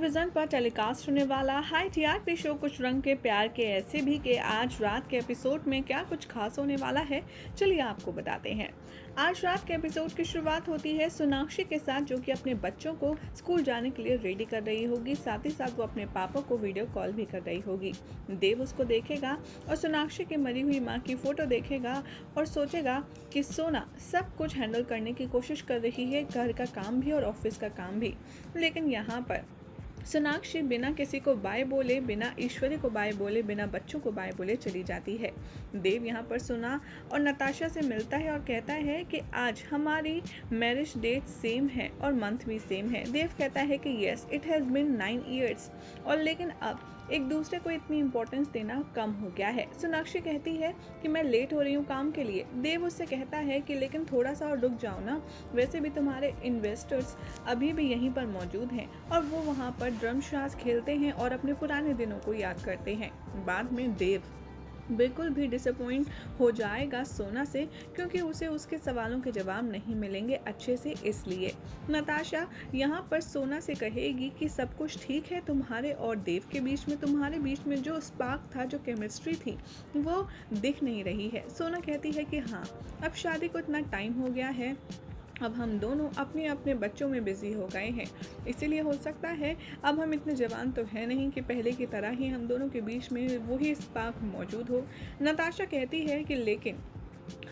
Television पर telecast होने वाला हाई टीआरपी शो कुछ रंग के प्यार के ऐसे भी के आज रात के एपिसोड में क्या कुछ खास होने वाला है, चलिए आपको बताते हैं। आज रात के एपिसोड की शुरुआत होती है सोनाक्षी के साथ, जो कि अपने बच्चों को स्कूल जाने के लिए रेडी कर रही होगी। साथ ही साथ वो अपने पापा को वीडियो कॉल भी कर रही होगी। देव उसको देखेगा और सोनाक्षी की मरी हुई माँ की फोटो देखेगा और सोचेगा कि सोना सब कुछ हैंडल करने की कोशिश कर रही है, घर का काम भी और ऑफिस का काम भी। लेकिन यहाँ पर सोनाक्षी बिना किसी को बाय बोले, बिना ईश्वरी को बाय बोले, बिना बच्चों को बाय बोले चली जाती है। देव यहाँ पर सोना और नताशा से मिलता है और कहता है कि आज हमारी मैरिज डेट सेम है और मंथ भी सेम है। देव कहता है कि yes it has been 9 years, और लेकिन अब एक दूसरे को इतनी इंपॉर्टेंस देना कम हो गया है। सोनाक्षी कहती है कि मैं लेट हो रही हूँ काम के लिए। देव उससे कहता है कि लेकिन थोड़ा सा और रुक जाओ ना, वैसे भी तुम्हारे इन्वेस्टर्स अभी भी यहीं पर मौजूद हैं। और वो वहाँ पर ड्रम शास खेलते हैं और अपने पुराने दिनों को याद करते हैं। बाद में देव बिल्कुल भी डिसअपॉइंट हो जाएगा सोना से, क्योंकि उसे उसके सवालों के जवाब नहीं मिलेंगे अच्छे से। इसलिए नताशा यहाँ पर सोना से कहेगी कि सब कुछ ठीक है, तुम्हारे और देव के बीच में, तुम्हारे बीच में जो स्पार्क था, जो केमिस्ट्री थी, वो दिख नहीं रही है। सोना कहती है कि हाँ, अब शादी को इतना टाइम हो गया है, अब हम दोनों अपने अपने बच्चों में बिजी हो गए हैं, इसीलिए हो सकता है अब हम इतने जवान तो है नहीं कि पहले की तरह ही हम दोनों के बीच में वही स्पार्क मौजूद हो। नताशा कहती है कि लेकिन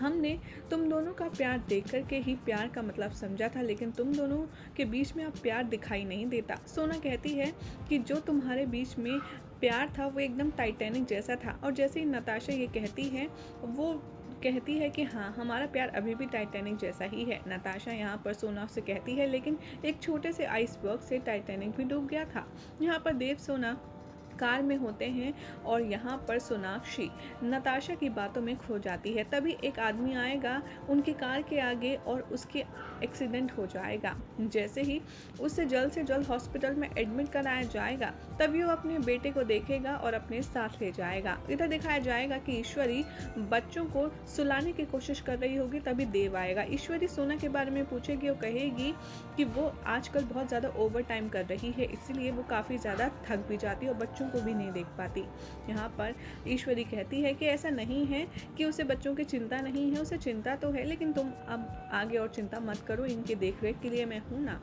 हमने तुम दोनों का प्यार देख कर के ही प्यार का मतलब समझा था, लेकिन तुम दोनों के बीच में अब प्यार दिखाई नहीं देता। सोना कहती है कि जो तुम्हारे बीच में प्यार था वो एकदम टाइटैनिक जैसा था। और जैसे ही नताशा ये कहती है, वो कहती है कि हाँ, हमारा प्यार अभी भी टाइटैनिक जैसा ही है। नताशा यहाँ पर सोना से कहती है लेकिन एक छोटे से आइसबर्ग से टाइटैनिक भी डूब गया था। यहाँ पर देव सोना कार में होते हैं और यहाँ पर सोनाक्षी नताशा की बातों में खो जाती है। तभी एक आदमी आएगा उनकी कार के आगे और उसके एक्सीडेंट हो जाएगा। जैसे ही उसे जल्द से जल्द हॉस्पिटल में एडमिट कराया जाएगा, तभी वो अपने बेटे को देखेगा और अपने साथ ले जाएगा। इधर दिखाया जाएगा कि ईश्वरी बच्चों को सुलाने की कोशिश कर रही होगी, तभी देव आएगा। ईश्वरी सोना के बारे में पूछेगी और कहेगी कि वो आजकल बहुत ज़्यादा ओवर टाइम कर रही है, इसीलिए वो काफ़ी ज़्यादा थक भी जाती है और बच्चों को भी नहीं देख पाती। यहाँ पर ईश्वरी कहती है कि ऐसा नहीं है कि उसे बच्चों की चिंता नहीं है, उसे चिंता तो है, लेकिन तुम अब आगे और चिंता मत करो, इनकी देखरेख के लिए मैं हूँ ना।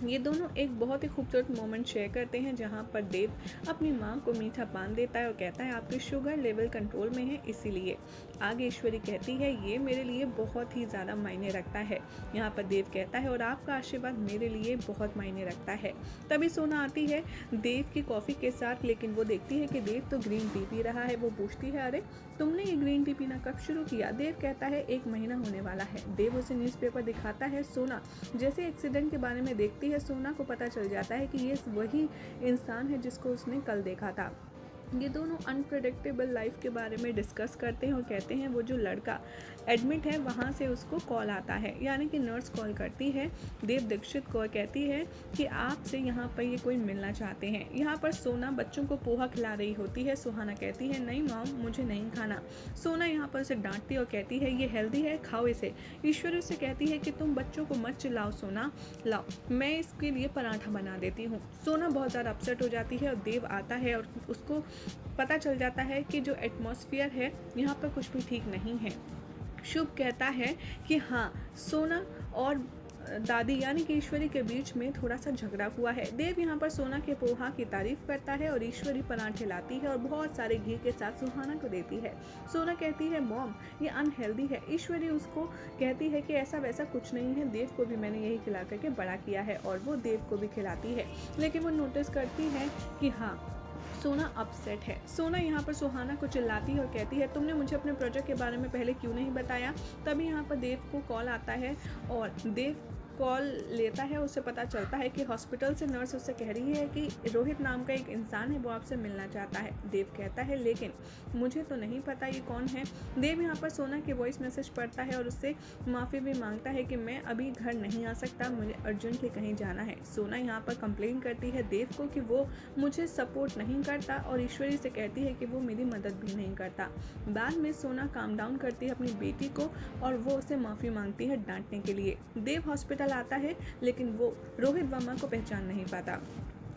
ये दोनों एक बहुत ही खूबसूरत मोमेंट शेयर करते हैं, जहाँ पर देव अपनी माँ को मीठा पान देता है और कहता है आपकी शुगर लेवल कंट्रोल में है, इसीलिए। आगे ईश्वरी कहती है ये मेरे लिए बहुत ही ज़्यादा मायने रखता है। यहाँ पर देव कहता है और आपका आशीर्वाद मेरे लिए बहुत मायने रखता है। तभी सोना आती है देव की कॉफ़ी के साथ, लेकिन वो देखती है कि देव तो ग्रीन टी पी रहा है। वो पूछती है अरे तुमने ये ग्रीन टी पीना कब शुरू किया? देव कहता है 1 महीना होने वाला है। देव उसे न्यूज़पेपर दिखाता है। सोना जैसे एक्सीडेंट के बारे में देखती है, सोना को पता चल जाता है कि ये वही इंसान है जिसको उसने कल देखा था। ये दोनों अनप्रेडिक्टेबल लाइफ के बारे में डिस्कस करते हैं और कहते हैं वो जो लड़का एडमिट है वहाँ से उसको कॉल आता है, यानी कि नर्स कॉल करती है देव दीक्षित को और कहती है कि आपसे यहाँ पर ये कोई मिलना चाहते हैं। यहाँ पर सोना बच्चों को पोहा खिला रही होती है। सुहाना कहती है नहीं मॉम, मुझे नहीं खाना। सोना यहाँ पर उसे डांटती और कहती है ये हेल्दी है, खाओ इसे। ईश्वरी उसे कहती है कि तुम बच्चों को मत चिल्लाओ सोना, लाओ मैं इसके लिए पराठा बना देती हूँ। सोना बहुत ज़्यादा अपसेट हो जाती है और देव आता है और उसको पता चल जाता है कि जो एटमॉस्फेयर है यहाँ पर कुछ भी ठीक नहीं है। शुभ कहता है कि हाँ, सोना और दादी यानी कि ईश्वरी के बीच में थोड़ा सा झगड़ा हुआ है। देव यहाँ पर सोना के पोहा की तारीफ करता है और ईश्वरी पराठे लाती है और बहुत सारे घी के साथ सुहाना को देती है। सोना कहती है मॉम ये अनहेल्दी है। ईश्वरी उसको कहती है कि ऐसा वैसा कुछ नहीं है, देव को भी मैंने यही खिला करके बड़ा किया है, और वो देव को भी खिलाती है। लेकिन वो नोटिस करती है कि हाँ, सोना अपसेट है। सोना यहाँ पर सुहाना को चिल्लाती है और कहती है तुमने मुझे अपने प्रोजेक्ट के बारे में पहले क्यों नहीं बताया? तभी यहाँ पर देव को कॉल आता है और देव कॉल लेता है। उससे पता चलता है कि हॉस्पिटल से नर्स उससे कह रही है कि रोहित नाम का एक इंसान है, वो आपसे मिलना चाहता है। देव कहता है लेकिन मुझे तो नहीं पता ये कौन है। देव यहाँ पर सोना के वॉइस मैसेज पढ़ता है और उससे माफ़ी भी मांगता है कि मैं अभी घर नहीं आ सकता, मुझे अर्जेंटली कहीं जाना है। सोना यहाँ पर कंप्लेन करती है देव को कि वो मुझे सपोर्ट नहीं करता और ईश्वरी से कहती है कि वो मेरी मदद भी नहीं करता। बाद में सोना काम डाउन करती है अपनी बेटी को और वो उसे माफ़ी मांगती है डांटने के लिए। देव हॉस्पिटल आता है लेकिन वो रोहित वर्मा को पहचान नहीं पाता।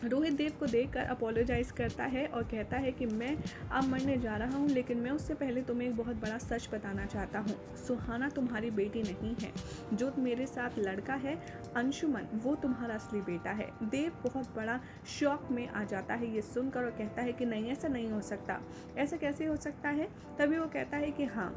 रोहित देव को देखकर अपोलोजाइज़ करता है और कहता है कि मैं अब मरने जा रहा हूँ, लेकिन मैं उससे पहले तुम्हें एक बहुत बड़ा सच बताना चाहता हूँ। सुहाना तुम्हारी बेटी नहीं है। जो मेरे साथ लड़का है अंशुमन, वो तुम्हारा असली बेटा है। देव बहुत बड़ा शॉक में आ जाता है ये सुनकर और कहता है कि नहीं, ऐसा नहीं हो सकता। ऐसा कैसे हो सकता है? तभी वो कहता है कि हाँ,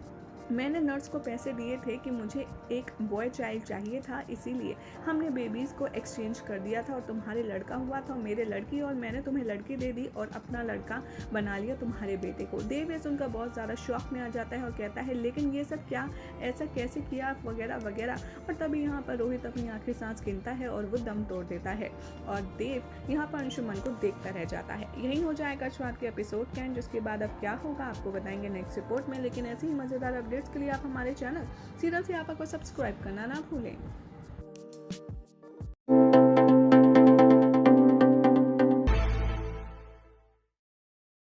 मैंने नर्स को पैसे दिए थे कि मुझे एक बॉय चाइल्ड चाहिए था, इसीलिए हमने बेबीज़ को एक्सचेंज कर दिया था और तुम्हारे लड़का हुआ था और मेरे लड़की, और मैंने तुम्हें लड़की दे दी और अपना लड़का बना लिया तुम्हारे बेटे को। देव ये सुनकर बहुत ज़्यादा शॉक में आ जाता है और कहता है लेकिन ये सब क्या, ऐसा कैसे किया, वगैरह वगैरह। और तभी यहाँ पर रोहित अपनी आखिरी सांस गिनता है और वो दम तोड़ देता है और देव यहाँ पर अंशुमन को देखता रह जाता है। यही हो जाएगा आज के एपिसोड का एंड, जिसके बाद अब क्या होगा आपको बताएंगे नेक्स्ट रिपोर्ट में। लेकिन ऐसी ही मज़ेदार अपडेट्स के लिए आप हमारे चैनल सीरियल से आपा को सब्सक्राइब करना ना भूलें।